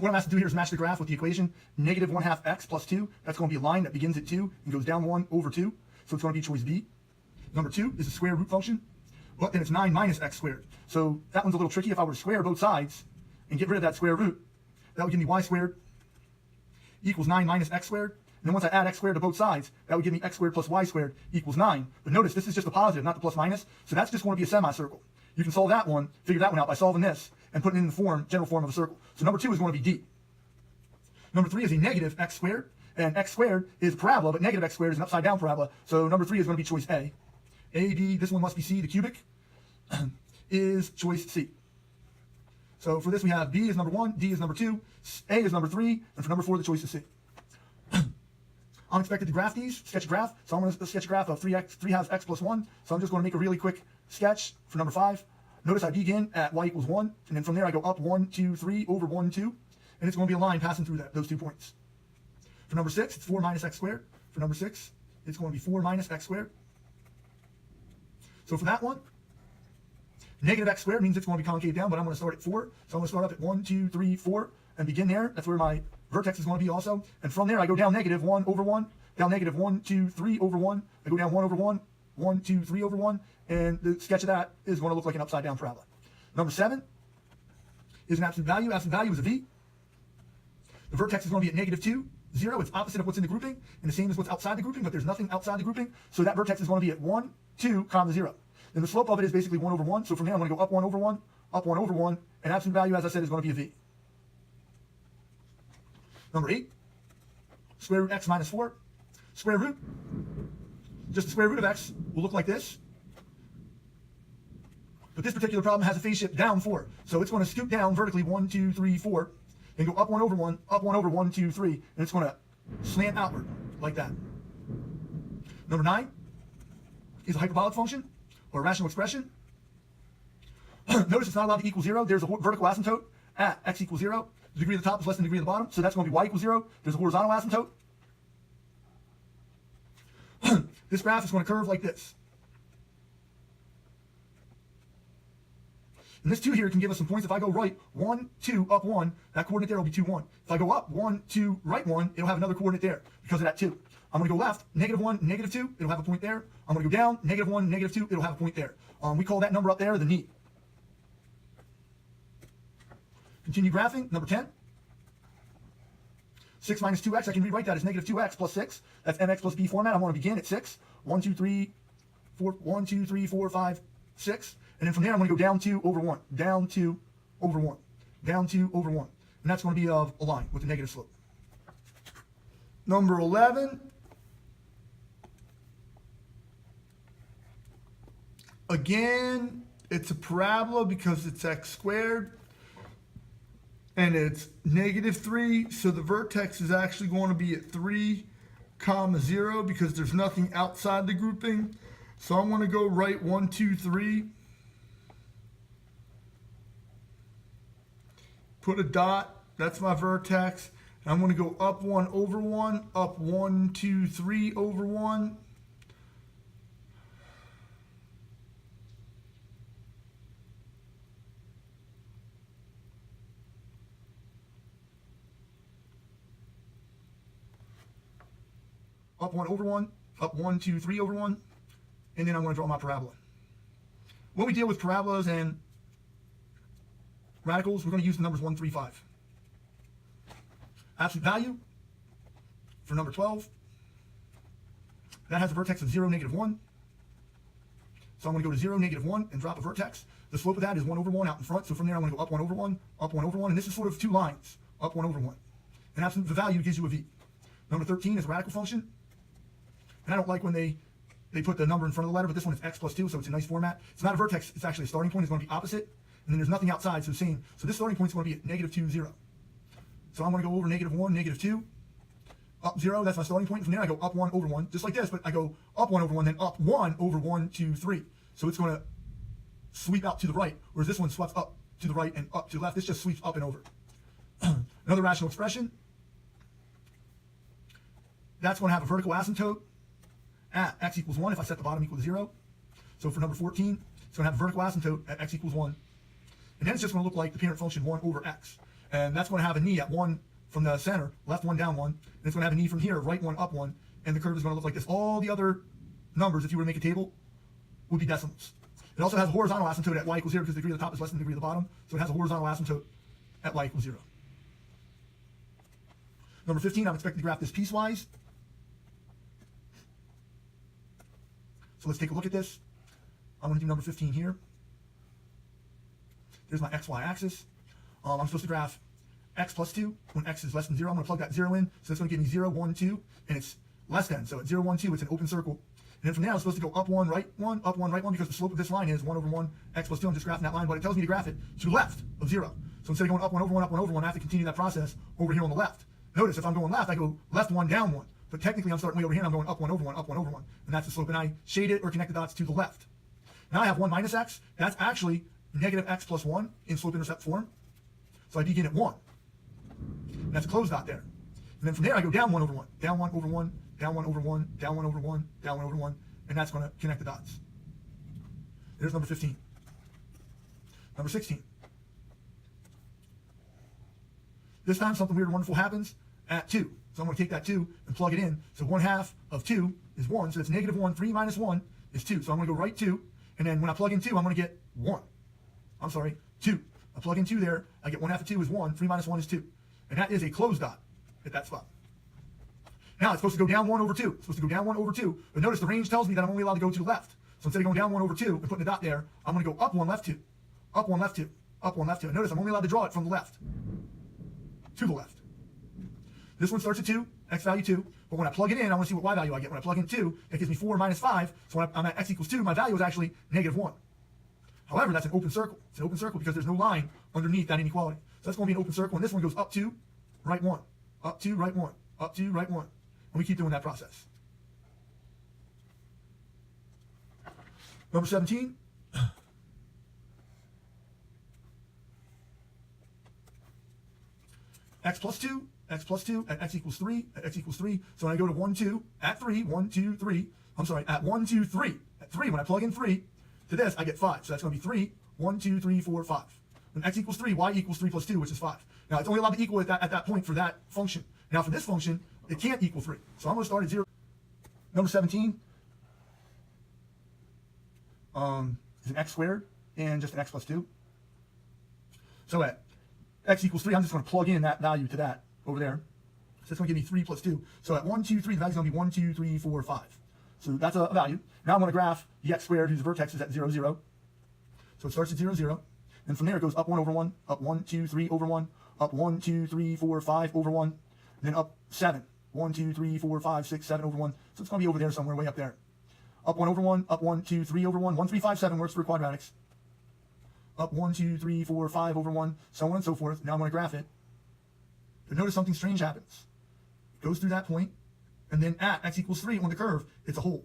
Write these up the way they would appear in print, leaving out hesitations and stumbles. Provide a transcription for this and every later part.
what I'm asked to do here is match the graph with the equation negative 1/2 x plus 2. That's going to be a line that begins at 2 and goes down 1 over 2. So it's going to be choice B. Number 2 is a square root function, but then it's 9 minus x squared. So that one's a little tricky. If I were to square both sides and get rid of that square root, that would give me y squared equals 9 minus x squared. And then once I add x squared to both sides, that would give me x squared plus y squared equals 9. But notice this is just a positive, not the plus minus. So that's just going to be a semicircle. You can solve that one, figure that one out by solving this and putting it in the form, general form of a circle. So number 2 is going to be D. Number 3 is a negative x squared. And x squared is a parabola, but negative x squared is an upside down parabola. So number 3 is going to be choice A. A, B, this one must be C. The cubic is choice C. So for this we have B is number 1, D is number 2, A is number 3, and for number 4 the choice is C. I'm expected to graph these, sketch a graph. So I'm going to sketch a graph of 3 halves x plus 1. So I'm just going to make a really quick sketch for number 5. Notice I begin at y equals 1, and then from there I go up 1, 2, 3 over 1, 2. And it's going to be a line passing through those 2 points. For number 6, it's 4 minus x squared. For number 6, it's going to be 4 minus x squared. So for that one, negative x squared means it's going to be concave down, but I'm going to start at 4. So I'm going to start up at 1, 2, 3, 4, and begin there. That's where my vertex is going to be also. And from there, I go down negative 1 over 1, down negative 1, 2, 3 over 1. I go down 1 over 1, 1, 2, 3 over 1. And the sketch of that is going to look like an upside down parabola. Number 7 is an absolute value. Absolute value is a V. The vertex is going to be at negative 2, 0. It's opposite of what's in the grouping, and the same as what's outside the grouping, but there's nothing outside the grouping. So that vertex is going to be at 1, 2, comma 0. Then the slope of it is basically 1 over 1. So from here, I'm going to go up 1 over 1, up 1 over 1. And absolute value, as I said, is going to be a V. Number 8, square root x minus 4. Square root, just the square root of x will look like this. But this particular problem has a phase shift down 4. So it's going to scoot down vertically 1, 2, 3, 4. And go up 1 over 1, up 1 over 1, 2, 3. And it's going to slant outward like that. Number 9 is a hyperbolic function or a rational expression. Notice it's not allowed to equal 0. There's a vertical asymptote at x equals 0. The degree of the top is less than the degree of the bottom, so that's going to be y equals 0. There's a horizontal asymptote. This graph is going to curve like this. And this 2 here can give us some points. If I go right 1, 2, up 1, that coordinate there will be 2, 1. If I go up 1, 2, right 1, it'll have another coordinate there because of that 2. I'm going to go left, negative 1, negative 2, it'll have a point there. I'm going to go down, negative 1, negative 2, it'll have a point there. We call that number up there the knee. Continue graphing. Number 10. 6 minus 2x, I can rewrite that as negative 2x plus 6. That's mx plus b format. I want to begin at 6. 1, 2, 3, 4, 1, 2, 3, 4, 5, 6. And then from there, I'm going to go down 2 over 1. Down 2 over 1. Down 2 over 1. And that's going to be a line with a negative slope. Number 11. Again, it's a parabola because it's x squared. And it's negative 3, so the vertex is actually going to be at 3, comma 0 because there's nothing outside the grouping. So I'm going to go right 1, 2, 3. Put a dot, that's my vertex. And I'm going to go up 1 over 1, up 1, 2, 3 over 1. Up 1 over 1, up 1, 2, 3 over 1, and then I'm going to draw my parabola. When we deal with parabolas and radicals, we're going to use the numbers 1, 3, 5. Absolute value for number 12, that has a vertex of 0, negative 1. So I'm going to go to 0, negative 1, and drop a vertex. The slope of that is 1 over 1 out in front, so from there I'm going to go up 1 over 1, up 1 over 1, and this is sort of 2 lines, up 1 over 1. And absolute value gives you a V. Number 13 is a radical function. And I don't like when they put the number in front of the letter, but this one is x plus 2, so it's a nice format. It's not a vertex, it's actually a starting point. It's going to be opposite, and then there's nothing outside, so same. So this starting point is going to be at negative 2, 0. So I'm going to go over negative 1, negative 2, up 0, that's my starting point. From there I go up 1 over 1, just like this, but I go up 1 over 1, then up 1 over 1, 2, 3. So it's going to sweep out to the right, whereas this one sweeps up to the right and up to the left. This just sweeps up and over. Another rational expression. That's going to have a vertical asymptote at x equals 1 if I set the bottom equal to 0. So for number 14, it's going to have a vertical asymptote at x equals 1. And then it's just going to look like the parent function 1 over x. And that's going to have a knee at 1 from the center, left 1, down 1. And it's going to have a knee from here, right 1, up 1. And the curve is going to look like this. All the other numbers, if you were to make a table, would be decimals. It also has a horizontal asymptote at y equals 0 because the degree of the top is less than the degree of the bottom. So it has a horizontal asymptote at y equals 0. Number 15, I'm expecting to graph this piecewise. So let's take a look at this. I'm going to do number 15 here. There's my xy axis. I'm supposed to graph x plus 2 when x is less than 0. I'm going to plug that 0 in. So that's going to give me 0, 1, 2, and it's less than. So at 0, 1, 2, it's an open circle. And then from there, I'm supposed to go up 1, right 1, up 1, right 1, because the slope of this line is 1 over 1, x plus 2. I'm just graphing that line, but it tells me to graph it to the left of 0. So instead of going up 1 over 1, up 1 over 1, I have to continue that process over here on the left. Notice if I'm going left, I go left 1, down 1. But technically, I'm starting way over here, and I'm going up 1 over 1, up 1 over 1. And that's the slope. And I shade it or connect the dots to the left. Now I have 1 minus x. That's actually negative x plus 1 in slope-intercept form. So I begin at 1. And that's a closed dot there. And then from there, I go down 1 over 1, down 1 over 1, down 1 over 1, down 1 over 1, down 1 over 1. And that's going to connect the dots. There's number 15. Number 16. This time, something weird and wonderful happens at 2. So I'm going to take that 2 and plug it in. So 1/2 of 2 is 1. So that's negative 1. 3 minus 1 is 2. So I'm going to go right 2. And then when I plug in 2, I'm going to get 1. I'm sorry, 2. I plug in 2 there. I get 1/2 of 2 is 1. 3 minus 1 is 2. And that is a closed dot at that spot. Now it's supposed to go down 1 over 2. It's supposed to go down 1 over 2. But notice the range tells me that I'm only allowed to go to the left. So instead of going down 1 over 2 and putting a dot there, I'm going to go up 1, left 2. Up 1, left 2. Up 1, left 2. And notice I'm only allowed to draw it from the left to the left. This one starts at 2, x value 2. But when I plug it in, I want to see what y value I get. When I plug in 2, it gives me 4 minus 5. So when I'm at x equals 2, my value is actually negative 1. However, that's an open circle. It's an open circle because there's no line underneath that inequality. So that's going to be an open circle. And this one goes up 2, right 1. Up 2, right 1. Up 2, right 1. And we keep doing that process. Number 17. X plus 2, x plus 2, at x equals 3, at x equals 3. So when I go to 1, 2, at 3, 1, 2, 3. I'm sorry, at 1, 2, 3. At 3, when I plug in 3 to this, I get 5. So that's going to be 3, 1, 2, 3, 4, 5. When x equals 3, y equals 3 plus 2, which is 5. Now, it's only allowed to equal at that point for that function. Now, for this function, it can't equal 3. So I'm going to start at 0. Number 17 is an x squared and just an x plus 2. So at x equals 3, I'm just going to plug in that value to that over there. So it's going to give me 3 plus 2. So at 1, 2, 3, the value is going to be 1, 2, 3, 4, 5. So that's a value. Now I'm going to graph the x squared whose vertex is at 0, 0. So it starts at 0, 0. And from there it goes up 1 over 1, up 1, 2, 3 over 1, up 1, 2, 3, 4, 5 over 1, and then up 7. 1, 2, 3, 4, 5, 6, 7 over 1. So it's going to be over there somewhere, way up there. Up 1 over 1, up 1, 2, 3 over 1. 1, 3, 5, 7 works for quadratics. Up 1, 2, 3, 4, 5 over 1, so on and so forth. Now I'm going to graph it. But notice something strange happens. It goes through that point, and then at x equals 3 on the curve, it's a hole.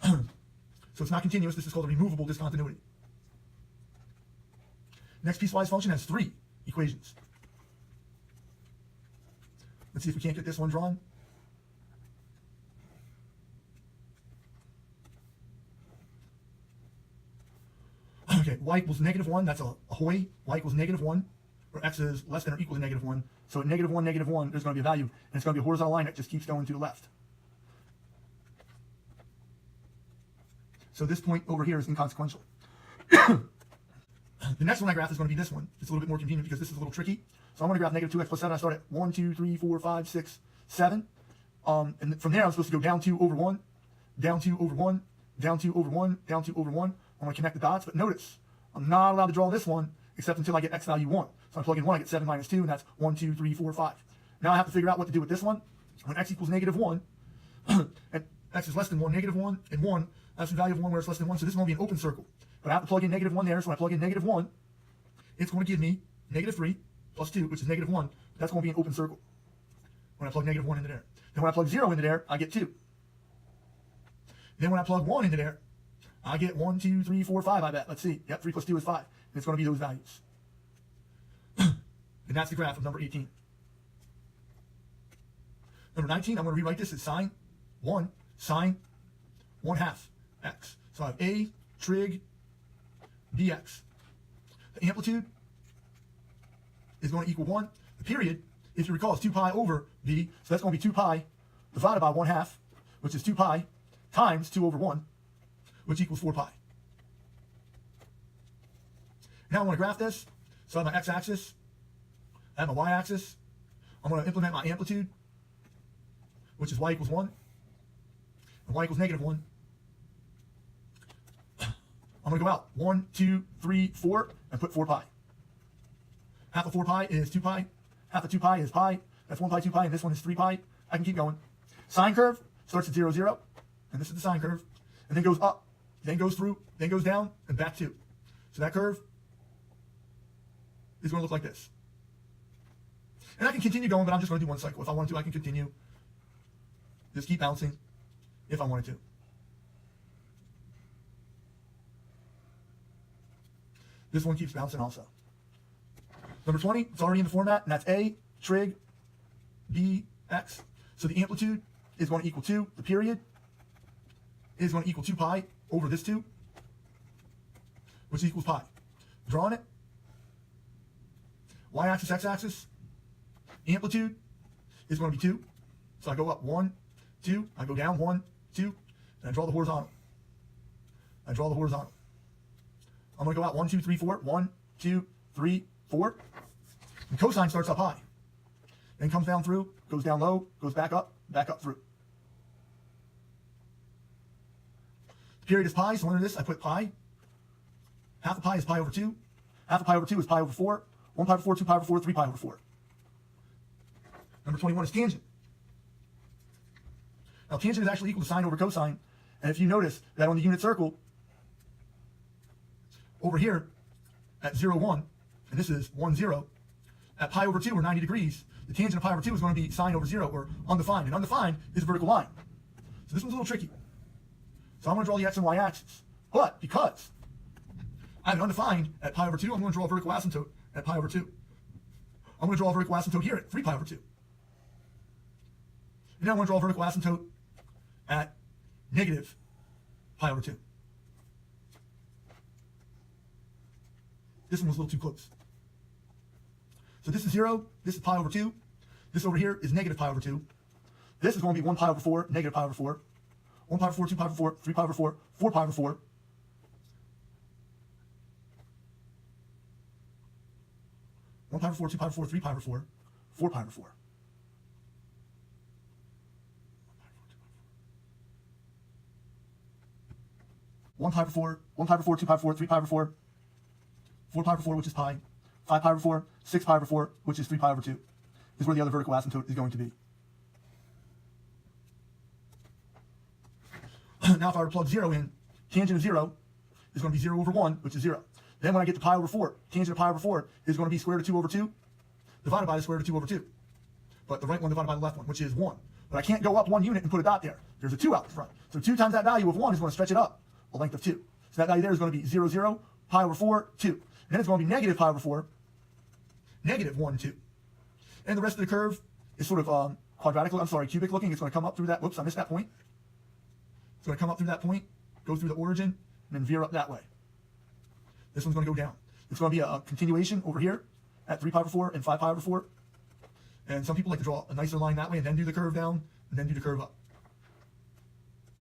So it's not continuous. This is called a removable discontinuity. Next piecewise function has 3 equations. Let's see if we can't get this one drawn. Okay, y equals negative 1. That's a Hoy. Y equals negative 1, where x is less than or equal to negative 1. So at negative 1, there's going to be a value, and it's going to be a horizontal line that just keeps going to the left. So this point over here is inconsequential. The next one I graph is going to be this one. It's a little bit more convenient because this is a little tricky. So I'm going to graph negative 2x plus 7. I start at 1, 2, 3, 4, 5, 6, 7. And from there, I'm supposed to go down 2 over 1, down 2 over 1, down 2 over 1, down 2 over 1. I'm going to connect the dots. But notice, I'm not allowed to draw this one except until I get x value 1. So I plug in 1, I get 7 minus 2, and that's 1, 2, 3, 4, 5. Now I have to figure out what to do with this one. When x equals negative 1, and x is less than 1, negative 1 and 1, that's the value of 1 where it's less than 1. So this is going to be an open circle. But I have to plug in negative 1 there. So when I plug in negative 1, it's going to give me negative 3 plus 2, which is negative 1. That's going to be an open circle when I plug negative 1 into there. Then when I plug 0 into there, I get 2. Then when I plug 1 into there, I get 1, 2, 3, 4, 5, I bet. Let's see. Yep, 3 plus 2 is 5. And it's going to be those values. And that's the graph of number 18. Number 19, I'm going to rewrite this as sine 1 half x. So I have a trig dx. The amplitude is going to equal 1. The period, if you recall, is 2 pi over b, so that's going to be 2 pi divided by 1/2, which is 2 pi times 2 over 1, which equals 4 pi. Now I want to graph this. So I have my x-axis, I have my y-axis. I'm going to implement my amplitude, which is y equals 1, and y equals -1. I'm going to go out 1, 2, 3, 4, and put 4 pi. Half of 4 pi is 2 pi. Half of 2 pi is pi. That's 1 pi, 2 pi, and this one is 3 pi. I can keep going. Sine curve starts at 0, 0, and this is the sine curve, and then goes up, then goes through, then goes down, and back to. So that curve is going to look like this. And I can continue going, but I'm just going to do one cycle. If I wanted to, I can continue. Just keep bouncing if I wanted to. This one keeps bouncing also. Number 20, it's already in the format, and that's A, trig, B, X. So the amplitude is going to equal 2. The period is going to equal 2 pi over this 2, which equals pi. Drawing it. Y-axis, x-axis. Amplitude is going to be 2. So I go up 1, 2. I go down 1, 2. And I draw the horizontal. I draw the horizontal. I'm going to go out 1, 2, 3, 4. 1, 2, 3, 4. And cosine starts up high. Then comes down through, goes down low, goes back up through. The period is pi, so under this I put pi. Half of pi is pi over 2. Half of pi over 2 is pi over 4. 1 pi over 4, 2 pi over 4, 3 pi over 4. Number 21 is tangent. Now tangent is actually equal to sine over cosine. And if you notice that on the unit circle, over here at 0, 1, and this is 1, 0, at pi over 2 or 90 degrees, the tangent of pi over 2 is going to be sine over 0 or undefined. And undefined is a vertical line. So this one's a little tricky. So I'm going to draw the x and y axis. But because I have an undefined at pi over 2, I'm going to draw a vertical asymptote at pi over 2. I'm going to draw a vertical asymptote here at 3 pi over 2. And now I'm going to draw a vertical asymptote at negative pi over 2. This one was a little too close. So this is 0, this is pi over 2. This over here is negative pi over 2. This is going to be 1 pi over 4, negative pi over 4. 1 pi over 4, 2 pi over 4, 3 pi over 4, 4 pi over 4. 1 pi over 4, 2 pi over 4, 3 pi over 4, 4 pi over 4. 1 pi over 4, 1 pi over 4, 2 pi over 4, 3 pi over 4, 4 pi over 4, which is pi, 5 pi over 4, 6 pi over 4, which is 3 pi over 2, is where the other vertical asymptote is going to be. Now if I were to plug 0 in, tangent of 0 is going to be 0 over 1, which is 0. Then when I get to pi over 4, tangent of pi over 4 is going to be square root of 2 over 2, divided by the square root of 2 over 2. But the right one divided by the left one, which is 1. But I can't go up 1 unit and put a dot there. There's a 2 out in front. So 2 times that value of 1 is going to stretch it up a length of 2. So that value there is going to be 0, 0, pi over 4, 2. And then it's going to be negative pi over 4, negative 1, 2. And the rest of the curve is sort of cubic looking. It's going to come up through that. Whoops, I missed that point. It's going to come up through that point, go through the origin, and then veer up that way. This one's going to go down. It's going to be a continuation over here at 3 pi over 4 and 5 pi over 4. And some people like to draw a nicer line that way and then do the curve down and then do the curve up.